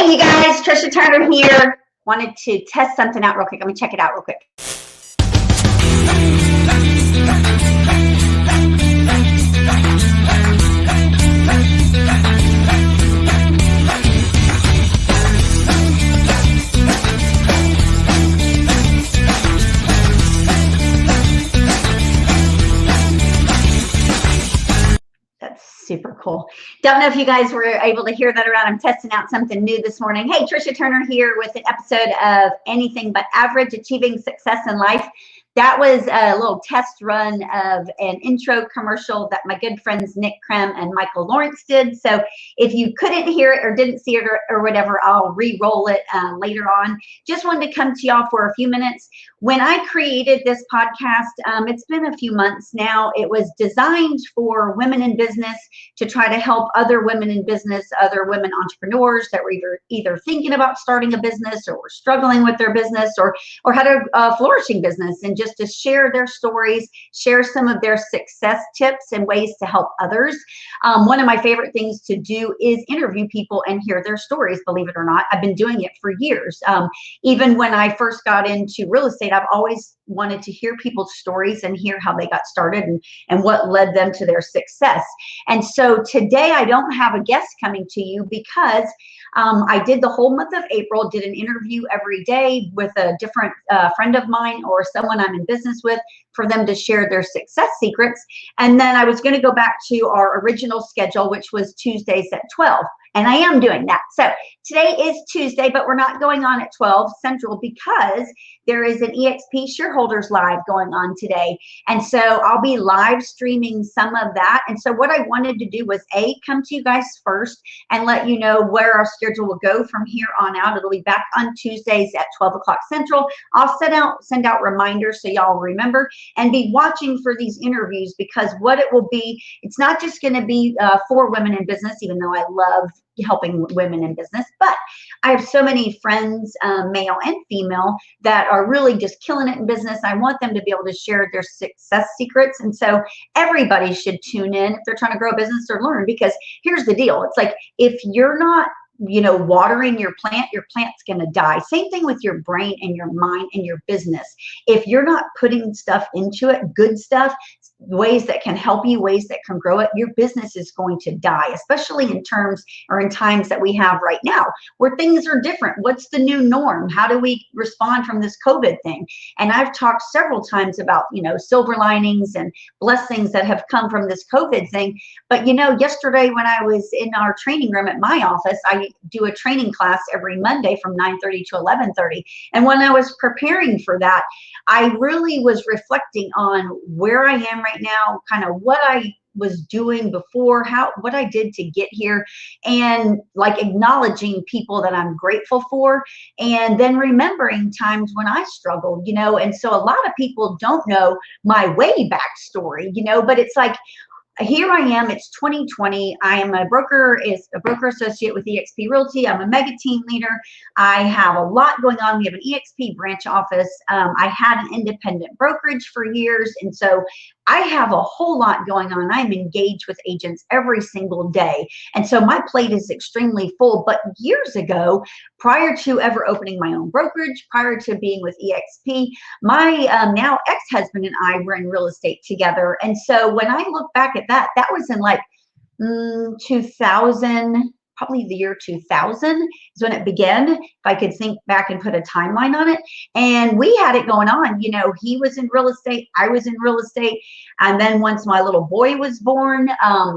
Hey, you guys, Trisha Turner here. Wanted to test something out real quick. Let me check it out real quick. Super cool. Don't know if you guys were able to hear that around. I'm testing out something new this morning. Hey, Trisha Turner here with an episode of Anything But Average, Achieving Success in Life. That was a little test run of an intro commercial that my good friends Nick Krem and Michael Lawrence did. So if you couldn't hear it or didn't see it or whatever, I'll re-roll it later on. Just wanted to come to y'all for a few minutes. When I created this podcast, it's been a few months now. It was designed for women in business to try to help other women in business, other women entrepreneurs that were either thinking about starting a business or were struggling with their business or had a flourishing business, and just to share their stories, share some of their success tips and ways to help others. One of my favorite things to do is interview people and hear their stories, believe it or not. I've been doing it for years. Even when I first got into real estate, I've always wanted to hear people's stories and hear how they got started and what led them to their success. And so today I don't have a guest coming to you because I did the whole month of April, did an interview every day with a different friend of mine or someone I'm in business with for them to share their success secrets. And then I was going to go back to our original schedule, which was Tuesdays at 12. And I am doing that. So today is Tuesday, but we're not going on at 12 Central because there is an EXP Shareholders Live going on today. And so I'll be live streaming some of that. And so what I wanted to do was come to you guys first and let you know where our schedule will go from here on out. It'll be back on Tuesdays at 12 o'clock Central. I'll send out reminders so y'all remember and be watching for these interviews, because what it will be, it's not just going to be for women in business, even though I love helping women in business, but I have so many friends, male and female, that are really just killing it in business. I want them to be able to share their success secrets. And so everybody should tune in if they're trying to grow a business or learn, because here's the deal. It's like, if you're not watering your plant's going to die. Same thing with your brain and your mind and your business. If you're not putting stuff into it, good stuff, ways that can help you, ways that can grow it, your business is going to die, especially in times that we have right now where things are different. What's the new norm? How do we respond from this COVID thing? And I've talked several times about, silver linings and blessings that have come from this COVID thing. But, yesterday when I was in our training room at my office, I do a training class every Monday from 9:30 to 11:30. And when I was preparing for that, I really was reflecting on where I am right now, kind of what I was doing before, what I did to get here, and like acknowledging people that I'm grateful for, and then remembering times when I struggled, and so a lot of people don't know my way back story, but it's like, here I am, it's 2020. I am a broker associate with eXp Realty. I'm a mega team leader. I have a lot going on. We have an eXp branch office. I had an independent brokerage for years. And so I have a whole lot going on. I'm engaged with agents every single day. And so my plate is extremely full. But years ago, prior to ever opening my own brokerage, prior to being with eXp, my now ex-husband and I were in real estate together. And so when I look back at that was in like 2000, probably the year 2000 is when it began, if I could think back and put a timeline on it. And we had it going on. He was in real estate, I was in real estate. And then once my little boy was born,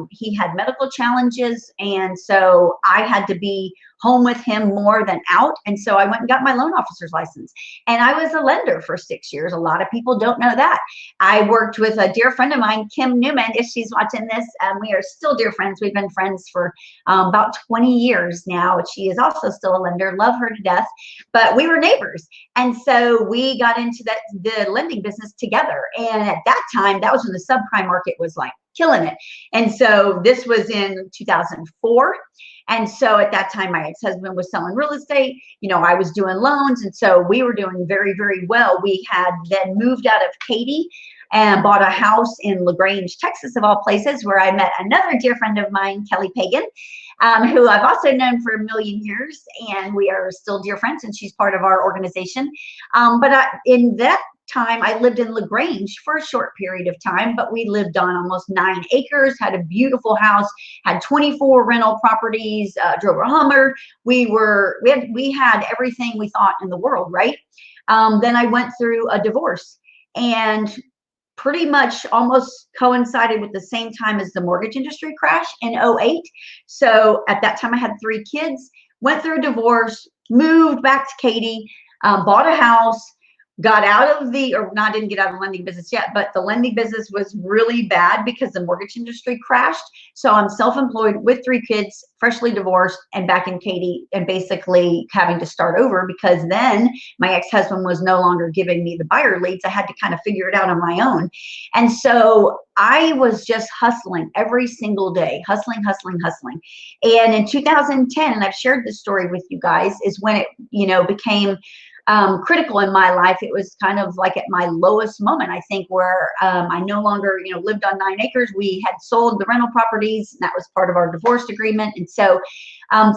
he had medical challenges. And so I had to be home with him more than out. And so I went and got my loan officer's license. And I was a lender for 6 years. A lot of people don't know that. I worked with a dear friend of mine, Kim Newman, if she's watching this. We are still dear friends. We've been friends for about 20 years now. She is also still a lender. Love her to death. But we were neighbors. And so we got into the lending business together. And at that time, that was when the subprime market was like killing it. And so this was in 2004. And so at that time, my ex-husband was selling real estate. I was doing loans. And so we were doing very, very well. We had then moved out of Katy and bought a house in LaGrange, Texas, of all places, where I met another dear friend of mine, Kelly Pagan, who I've also known for a million years, and we are still dear friends, and she's part of our organization. In that time, I lived in LaGrange for a short period of time, but we lived on almost 9 acres, had a beautiful house, had 24 rental properties, drove a Hummer. We had everything we thought in the world, right? Then I went through a divorce, and pretty much almost coincided with the same time as the mortgage industry crash in 2008. So at that time I had 3 kids, went through a divorce, moved back to Katy, bought a house, got out of didn't get out of the lending business yet, but the lending business was really bad because the mortgage industry crashed. So I'm self-employed with 3 kids, freshly divorced, and back in Katy, and basically having to start over because then my ex-husband was no longer giving me the buyer leads. I had to kind of figure it out on my own. And so I was just hustling every single day, hustling. And in 2010, and I've shared this story with you guys, is when it, became critical in my life. It was kind of like at my lowest moment, I think, where I no longer, lived on 9 acres. We had sold the rental properties, and that was part of our divorce agreement. And so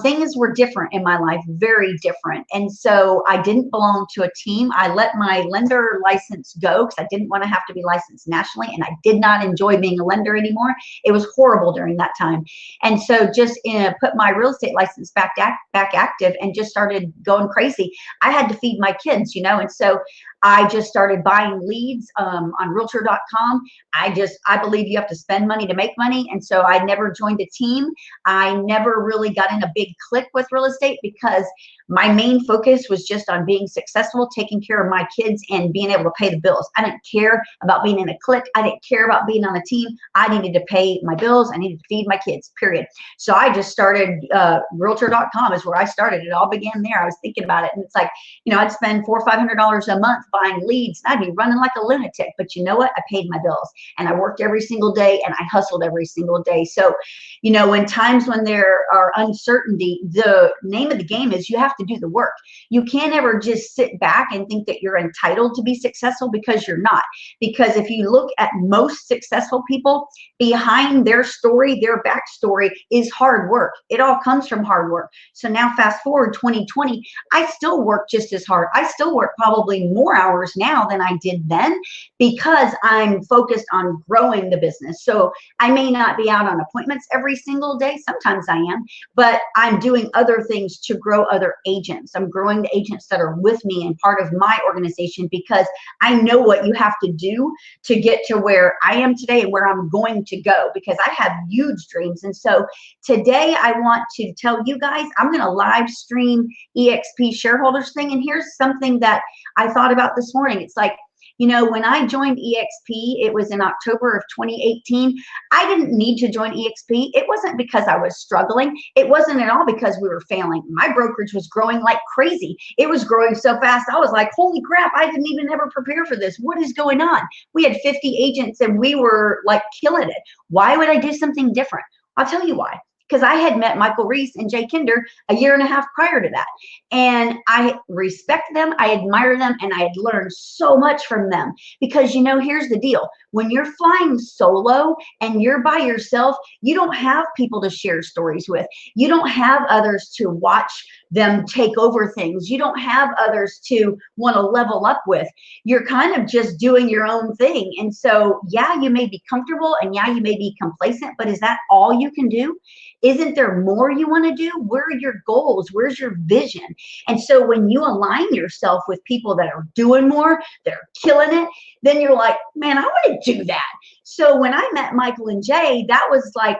things were different in my life, very different. And so I didn't belong to a team. I let my lender license go because I didn't want to have to be licensed nationally, and I did not enjoy being a lender anymore. It was horrible during that time. And so just put my real estate license back active and just started going crazy. I had to feed my kids, and so I just started buying leads on realtor.com. I believe you have to spend money to make money. And so I never joined a team. I never really got in a big clique with real estate because my main focus was just on being successful, taking care of my kids, and being able to pay the bills. I didn't care about being in a clique. I didn't care about being on a team. I needed to pay my bills. I needed to feed my kids, period. So I just started, realtor.com is where I started. It all began there. I was thinking about it, and it's like, I'd spend $400 or $500 a month buying leads, and I'd be running like a lunatic. But you know what? I paid my bills, and I worked every single day, and I hustled every single day. So, in times when there are uncertainty, the name of the game is you have to do the work. You can't ever just sit back and think that you're entitled to be successful, because you're not. Because if you look at most successful people, behind their story, their backstory is hard work. It all comes from hard work. So now fast forward 2020, I still work just as hard. I still work probably more hours now than I did then because I'm focused on growing the business. So I may not be out on appointments every single day. Sometimes I am, but I'm doing other things to grow other agents. I'm growing the agents that are with me and part of my organization because I know what you have to do to get to where I am today and where I'm going to go, because I have huge dreams. And so today I want to tell you guys, I'm going to live stream EXP shareholders thing. And here's something that I thought about this morning. It's like, when I joined EXP, it was in October of 2018. I didn't need to join EXP. It wasn't because I was struggling. It wasn't at all because we were failing. My brokerage was growing like crazy. It was growing so fast. I was like, holy crap, I didn't even ever prepare for this. What is going on? We had 50 agents and we were like killing it. Why would I do something different? I'll tell you why. Because I had met Michael Reese and Jay Kinder a year and a half prior to that. And I respect them, I admire them, and I had learned so much from them. Because, here's the deal. When you're flying solo and you're by yourself, you don't have people to share stories with. You don't have others to watch them take over things. You don't have others to want to level up with. You're kind of just doing your own thing. And so, yeah, you may be comfortable and yeah, you may be complacent, but is that all you can do? Isn't there more you want to do? Where are your goals? Where's your vision? And so when you align yourself with people that are doing more, that are killing it, then you're like, man, I want to do that. So when I met Michael and Jay, that was like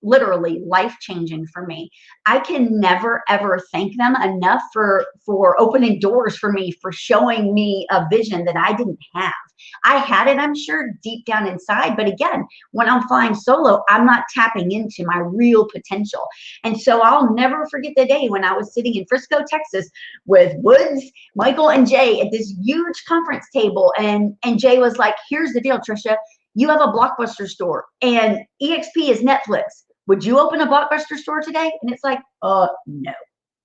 literally life-changing for me. I can never, ever thank them enough for opening doors for me, for showing me a vision that I didn't have. I had it, I'm sure, deep down inside. But again, when I'm flying solo, I'm not tapping into my real potential. And so I'll never forget the day when I was sitting in Frisco, Texas with Woods, Michael, and Jay at this huge conference table. And Jay was like, here's the deal, Trisha. You have a Blockbuster store and EXP is Netflix. Would you open a Blockbuster store today? And it's like,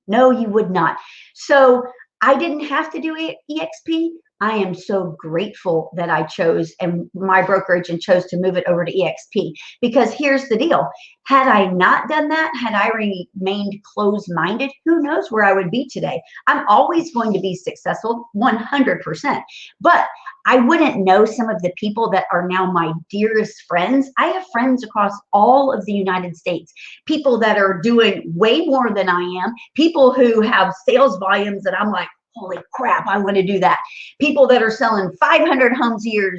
no, you would not. So I didn't have to do EXP, I am so grateful that I chose and my brokerage and chose to move it over to EXP, because here's the deal. Had I not done that, had I remained closed-minded, who knows where I would be today. I'm always going to be successful, 100%. But I wouldn't know some of the people that are now my dearest friends. I have friends across all of the United States, people that are doing way more than I am, people who have sales volumes that I'm like, holy crap, I want to do that. People that are selling 500 homes a year,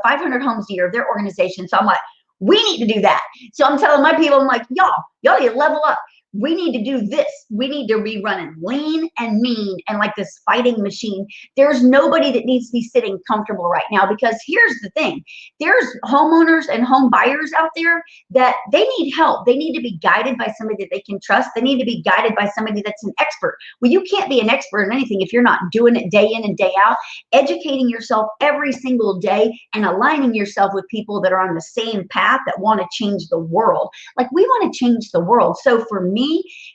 500 homes a year of their organization. So I'm like, we need to do that. So I'm telling my people, I'm like, y'all need to level up. We need to do this. We need to be running lean and mean and like this fighting machine. There's nobody that needs to be sitting comfortable right now, because here's the thing. There's homeowners and home buyers out there that they need help. They need to be guided by somebody that they can trust. They need to be guided by somebody that's an expert. Well, you can't be an expert in anything if you're not doing it day in and day out, educating yourself every single day and aligning yourself with people that are on the same path that want to change the world. Like, we want to change the world. So for me,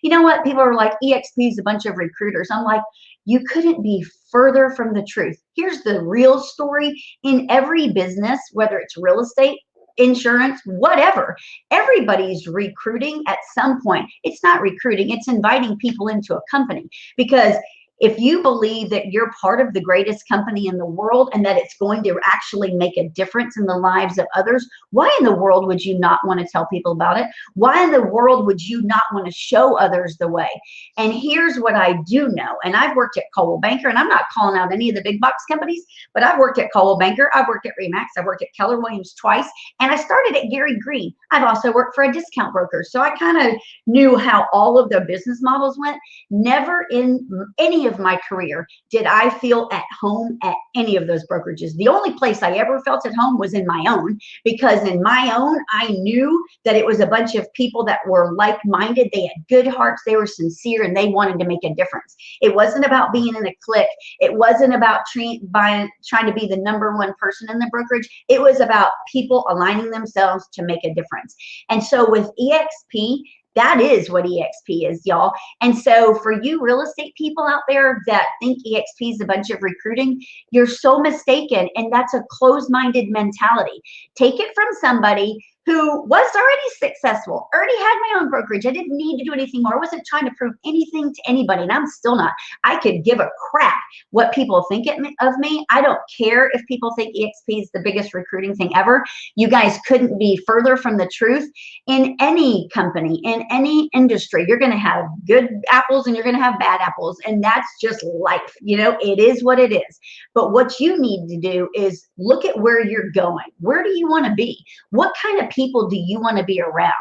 you know what? People are like, EXP is a bunch of recruiters. I'm like, you couldn't be further from the truth. Here's the real story. In every business, whether it's real estate, insurance, whatever, everybody's recruiting at some point. It's not recruiting, it's inviting people into a company. Because if you believe that you're part of the greatest company in the world and that it's going to actually make a difference in the lives of others, why in the world would you not want to tell people about it? Why in the world would you not want to show others the way? And here's what I do know. And I've worked at Coldwell Banker, and I'm not calling out any of the big box companies, but I've worked at Coldwell Banker, I've worked at Remax, I've worked at Keller Williams twice, and I started at Gary Green. I've also worked for a discount broker. So I kind of knew how all of the business models went. Never in any of my career did I feel at home at any of those brokerages. The only place I ever felt at home was in my own, because in my own, I knew that it was a bunch of people that were like-minded. They had good hearts, they were sincere, and they wanted to make a difference. It wasn't about being in a clique. It wasn't about trying to be the number one person in the brokerage. It was about people aligning themselves to make a difference. And so with EXP, that is what EXP is, y'all. And so for you real estate people out there that think EXP is a bunch of recruiting, you're so mistaken. And that's a closed-minded mentality. Take it from somebody who was already successful, already had my own brokerage. I didn't need to do anything more. I wasn't trying to prove anything to anybody, and I'm still not. I could give a crap what people think of me. I don't care if people think EXP is the biggest recruiting thing ever. You guys couldn't be further from the truth. In any company, in any industry, you're going to have good apples and you're going to have bad apples, and that's just life. You know, it is what it is. But what you need to do is look at where you're going. Where do you want to be? What kind of people do you want to be around?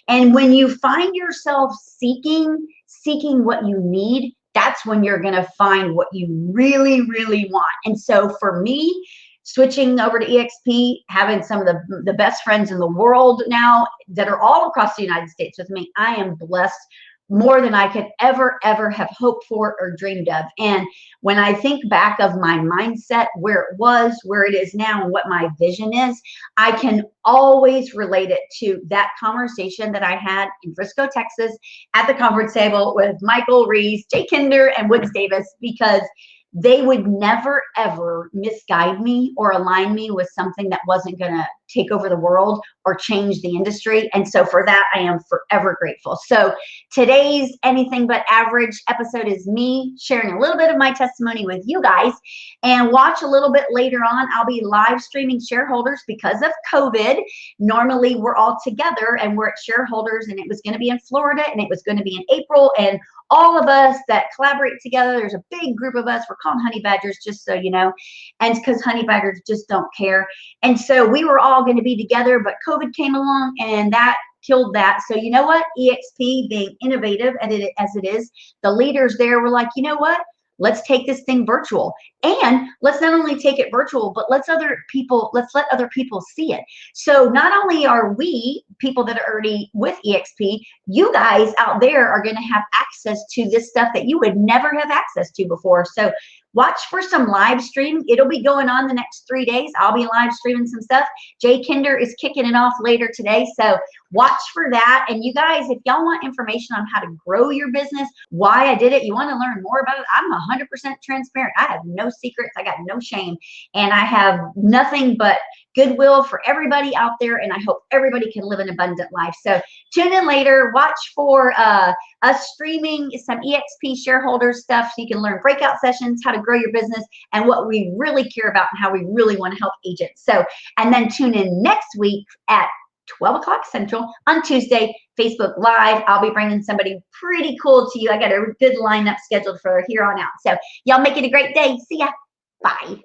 And when you find yourself seeking what you need, that's when you're going to find what you really, really want. And so for me, switching over to EXP, having some of the best friends in the world now that are all across the United States with me, I am blessed more than I could ever have hoped for or dreamed of. And when I think back of my mindset, where it was, where it is now, and what my vision is, I can always relate it to that conversation that I had in Frisco, Texas at the conference table with Michael Reese, Jay Kinder, and Woods Davis, because they would never, ever misguide me or align me with something that wasn't going to take over the world or change the industry. And so for that, I am forever grateful. So today's Anything But Average episode is me sharing a little bit of my testimony with you guys. And watch a little bit later on, I'll be live streaming shareholders because of COVID. Normally we're all together and we're at shareholders, and it was going to be in Florida and it was going to be in April. And all of us that collaborate together, there's a big group of us. We're called Honey Badgers, just so you know. And because Honey Badgers just don't care. And so we were all going to be together, but COVID came along and that killed that. So you know what? EXP, being innovative as it is, the leaders there were like, you know what? Let's take this thing virtual. And let's not only take it virtual, but let's let other people see it. So not only are we people that are already with EXP, you guys out there are going to have access to this stuff that you would never have access to before. So watch for some live stream. It'll be going on the next 3 days. I'll be live streaming some stuff. Jay Kinder is kicking it off later today. So watch for that. And you guys, if y'all want information on how to grow your business, why I did it, you want to learn more about it, I'm 100% transparent. I have no secrets. I got no shame. And I have nothing but goodwill for everybody out there. And I hope everybody can live an abundant life. So tune in later. Watch for us streaming some EXP shareholder stuff so you can learn breakout sessions, how to grow your business, and what we really care about and how we really want to help agents. So, and then tune in next week at 12 o'clock Central on Tuesday, Facebook Live. I'll be bringing somebody pretty cool to you. I got a good lineup scheduled for here on out. So y'all make it a great day. See ya. Bye.